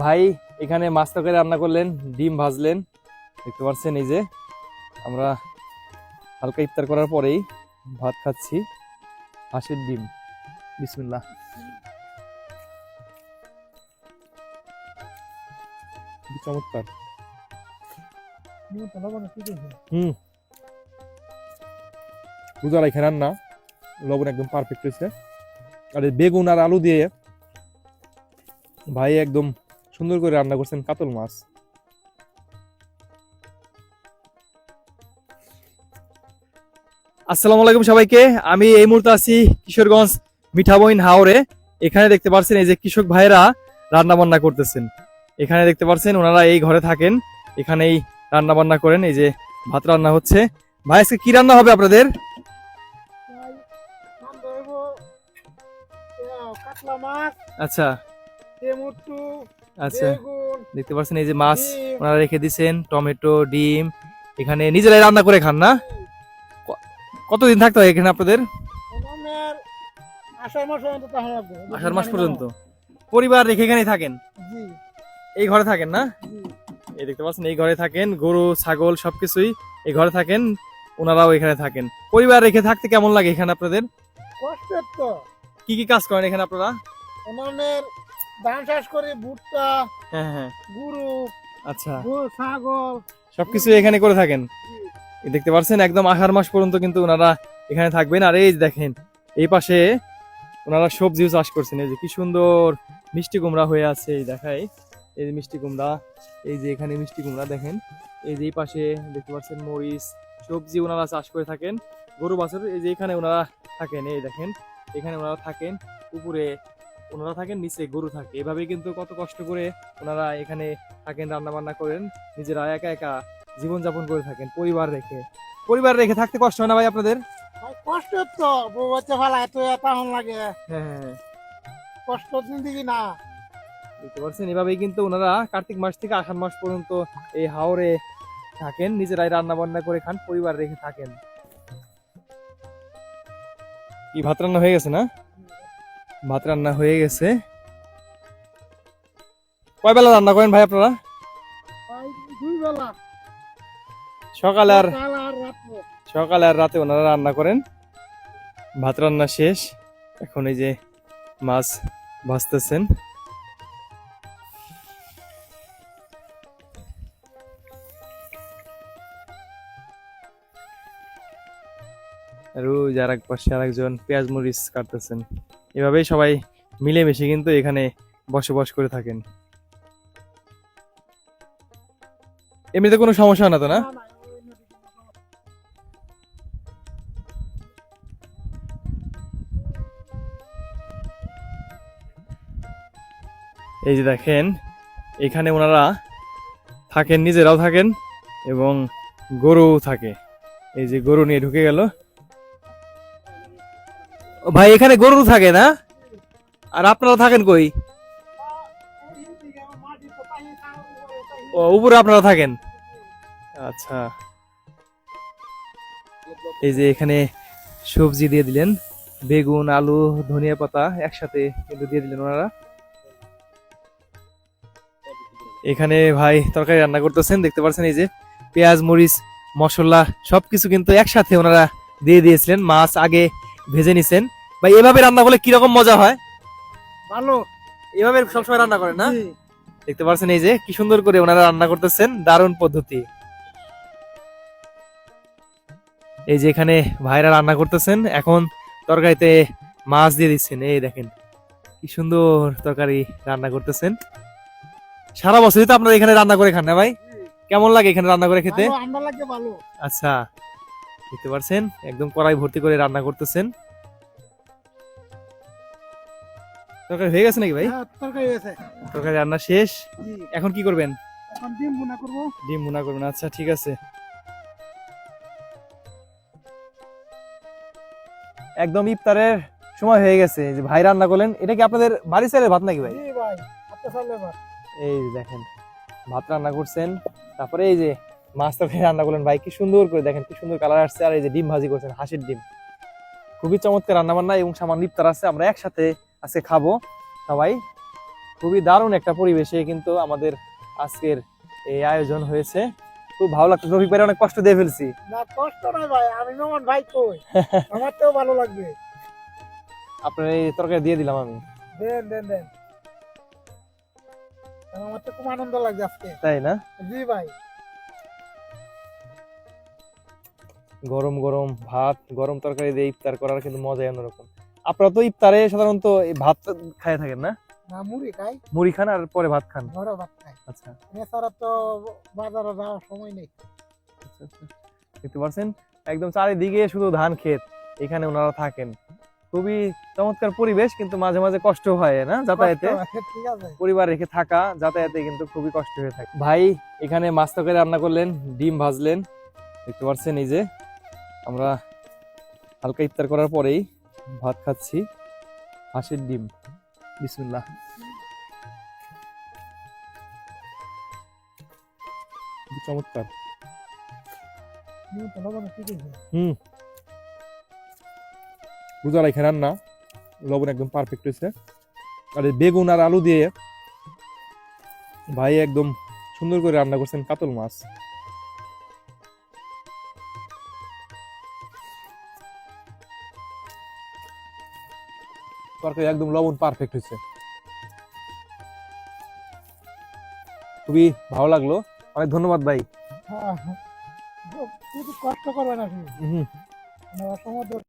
ভাই এখানে মাছ তরকারি রান্না করলেন, ডিম ভাজলেন, দেখতে পাচ্ছেন। এই যে আমরা হালকা ইফতার করার পরেই ভাত খাচ্ছি, হাঁসের ডিম। বিসমিল্লাহ। কি চমৎকার। বুঝার এখানে রান্না, লবণ একদম পারফেক্ট হয়েছে। আর এই বেগুন আর আলু দিয়ে ভাই একদম সুন্দর করে রান্না করছেন কাতল মাছ। আসসালামু আলাইকুম সবাইকে। আমি এই মুহূর্তে আছি কিশোরগঞ্জ মিঠাবইন হাওরে। এখানে দেখতে পাচ্ছেন এই যে কৃষক ভাইরা রান্না বান্না করতেছেন। এখানে দেখতে পাচ্ছেন ওনারা এই ঘরে থাকেন, এখানেই রান্না বান্না করেন। এই যে ভাত রান্না হচ্ছে। ভাই আজকে কি রান্না হবে আপনাদের? আচ্ছা আচ্ছা, দেখতে পাচ্ছেন এই যে মাছ ওনারা রেখে দিচ্ছেন, টমেটো, ডিম। এখানে নিজেরাই রান্না করে খান না? কতদিন থাকতে হয় এখানে আপনাদের? আষাঢ় মাস পর্যন্ত পরিবার রেখে এখানে থাকেন? এই ঘরে থাকেন না? এই দেখতে পাচ্ছেন এই ঘরে থাকেন, গরু ছাগল সবকিছুই এই ঘরে থাকেন, ওনারাও এখানে থাকেন। পরিবার রেখে থাকতে কেমন লাগে এখানে আপনাদের? কষ্টের তো। কি কি কাজ করেন এখানে আপনারা? আমাদের ধান চাষ করে, ভুট্টা, হ্যাঁ হ্যাঁ, গরু, আচ্ছা, ছাগল সবকিছু এখানে করে থাকেন। এই দেখতে পাচ্ছেন একদম আষাঢ় মাস পর্যন্ত কিন্তু ওনারা এখানে থাকবেন। আর এই দেখেন এই পাশে ওনারা সবজিও চাষ করছেন। এই যে কি সুন্দর মিষ্টি কুমড়া হয়ে আছে, এই দেখাই। এই যে মিষ্টি কুমড়া, এই যে এখানে মিষ্টি কুমড়া দেখেন। এই যে এই পাশে দেখতে পাচ্ছেন মরিচ, সবজি ওনারা চাষ করে থাকেন। গরু বাছুর এই যে এখানে ওনারা থাকেন, এই দেখেন এখানে ওনারা থাকেন। উপরে ওনারা থাকেন, নিচে গরু থাকে। এভাবে কিন্তু কত কষ্ট করে ওনারা এখানে থাকেন, রান্না বান্না করেন, নিজেরা একা একা জীবনযাপন করে থাকেন পরিবার রেখে। পরিবার রেখে থাকতে কষ্ট হয় না ভাই আপনাদের? কষ্টের তো। বউ বাচ্চা ফালা এত এখন লাগে, হ্যাঁ হ্যাঁ, কষ্ট জিন্দিগি না। বুঝতে পারছেন। এভাবেই কিন্তু ওনারা কার্তিক মাস থেকে আষাঢ় মাস পর্যন্ত এই হাওরে থাকেন, নিজেরাই রান্না বান্না করে খান, পরিবার রেখে থাকেন। কি ভাত রান্না হয়ে গেছে না? ভাত রান্না হয়ে গেছে। কয় বেলা রান্না করেন ভাই আপনারা? দুই বেলা, সকালে আর সকাল আর রাত্রে। সকালে আর রাতে ওনারা রান্না করেন। ভাত রান্না শেষ, এখন এই যে মাছ ভাজতেছেন। আর ওই যে আর এক পাশে আরেকজন পেঁয়াজ মরিচ কাটতেছেন। এভাবেই সবাই মিলেমিশে কিন্তু এখানে বসবাস করে থাকেন। এমনিতে কোনো সমস্যা হয় না তো না? না, না, ওই নদীতে কোনো এই যে দেখেন এখানে ওনারা থাকেন, নিজেরাও থাকেন এবং গরু থাকে। এই যে গরু নিয়ে ঢুকে গেল। ও ভাই এখানে গরু থাকে না? আর আপনারা থাকেন কই? ও উপরে আপনারা থাকেন, আচ্ছা। এই যে এখানে সবজি দিয়ে দিলেন, বেগুন, আলু, ধনিয়া পাতা একসাথে কিন্তু দিয়ে দিলেন ওনারা। এখানে ভাই তরকারি রান্না করতেছেন, দেখতে পাচ্ছেন এই যে পেঁয়াজ মরিচ মশলা সবকিছু কিন্তু একসাথে ওনারা দিয়ে দিয়েছিলেন। মাছ আগে ভেজে নিছেন। ভাই এভাবে রান্না করলে কিরকম মজা হয়? ভালো। এভাবে সবসময় রান্না করেন না? জি। দেখতে পাচ্ছেন এই যে কি সুন্দর করে ওনারা রান্না করতেছেন, দারুণ পদ্ধতি। এই যে এখানে ভাইরা রান্না করতেছেন, এখন তরকারিতে মাছ দিয়ে দিচ্ছেন। এই দেখেন কি সুন্দর তরকারি রান্না করতেছেন। সারা বছরই তো আপনারা এখানে রান্না করে খান না ভাই? কেমন লাগে এখানে রান্না করে খেতে? ভালো, আমরা লাগে ভালো। আচ্ছা, দেখতে পাচ্ছেন একদম কড়াই ভর্তি করে রান্না করতেছেন। তরকারি হয়ে গেছে নাকি ভাই? হ্যাঁ, তরকারি হয়েছে। তরকারি রান্না শেষ, জি। এখন কি করবেন? এখন ডিম ভুনা করবো। ডিম ভুনা করবেন, আচ্ছা ঠিক আছে। একদম ইফতারের সময় হয়ে গেছে, যে ভাই রান্না করলেন। এটা কি আপনাদের বাড়ি চালের ভাত নাকি ভাই? জি ভাই, আপনার সামনে ভাত। এই যে দেখেন ভাত রান্না করছেন, তারপরে এই যে মাছ তরকারি রান্না করলেন। ভাই কি সুন্দর করে দেখেন, কি সুন্দর কালার আসছে। আর এই যে ডিম ভাজি করছেন, হাঁসের ডিম। খুবই চমৎকার রান্না বান্না এবং সামান্য ইফতার আছে। আমরা একসাথে আজকে খাবো সবাই। খুবই দারুণ একটা পরিবেশে কিন্তু আমাদের আজকের এই আয়োজন হয়েছে। খুব ভালো লাগছে। রফিক ভাই অনেক কষ্ট দিয়ে ফেলছি। না কষ্ট নয় ভাই, আমি মেমন ভাই কই, আমার তো ভালো লাগবে। আপনার এই তরকারি দিয়ে দিলাম আমি। দেন দেন দেন, আমার তো খুব আনন্দ লাগছে আজকে। তাই না? জি ভাই। গরম গরম ভাত, গরম তরকারি দিয়ে ইফতার করার কিন্তু মজাই অন্যরকম। আপনারা তো ইফতারে সাধারণত এই ভাত খায় থাকেন না? না মুড়ি খাই, মুড়ি খান আর পরে ভাত খান। ঘরে ভাত খাই, আচ্ছা এছাড়া তো বাজারে যাওয়ার সময় নেই। আচ্ছা আচ্ছা। দেখতে পাচ্ছেন একদম চারিদিকে শুধু ধান ক্ষেত, এখানে ওনারা থাকেন। খুবই চমৎকার পরিবেশ, কিন্তু মাঝে মাঝে কষ্ট হয় না যাতায়াতে। ঠিক আছে। পরিবার রেখে থাকা যাতায়াতে কিন্তু খুবই কষ্ট হয়ে থাকে। ভাই এখানে মাছ তরকারি রান্না করলেন, ডিম ভাজলেন। দেখতে পাচ্ছেন এই যে আমরা হালকা ইফতার করার পরেই ভাত খাচ্ছি, হাঁসের ডিম। বিসমিল্লাহ। কি চমৎকার। তো লবণ ঠিক আছে। রোজা রেখে রান্না, লবণ একদম পারফেক্ট হয়েছে। আর এই বেগুন আর আলু দিয়ে ভাই একদম সুন্দর করে রান্না করছেন কাতল মাছ। তরকারি একদম লবণ পারফেক্ট হয়েছে, খুবই ভালো লাগলো। অনেক ধন্যবাদ ভাই। হ্যাঁ, খুব কষ্ট করবে না। হুম। সমুদ্র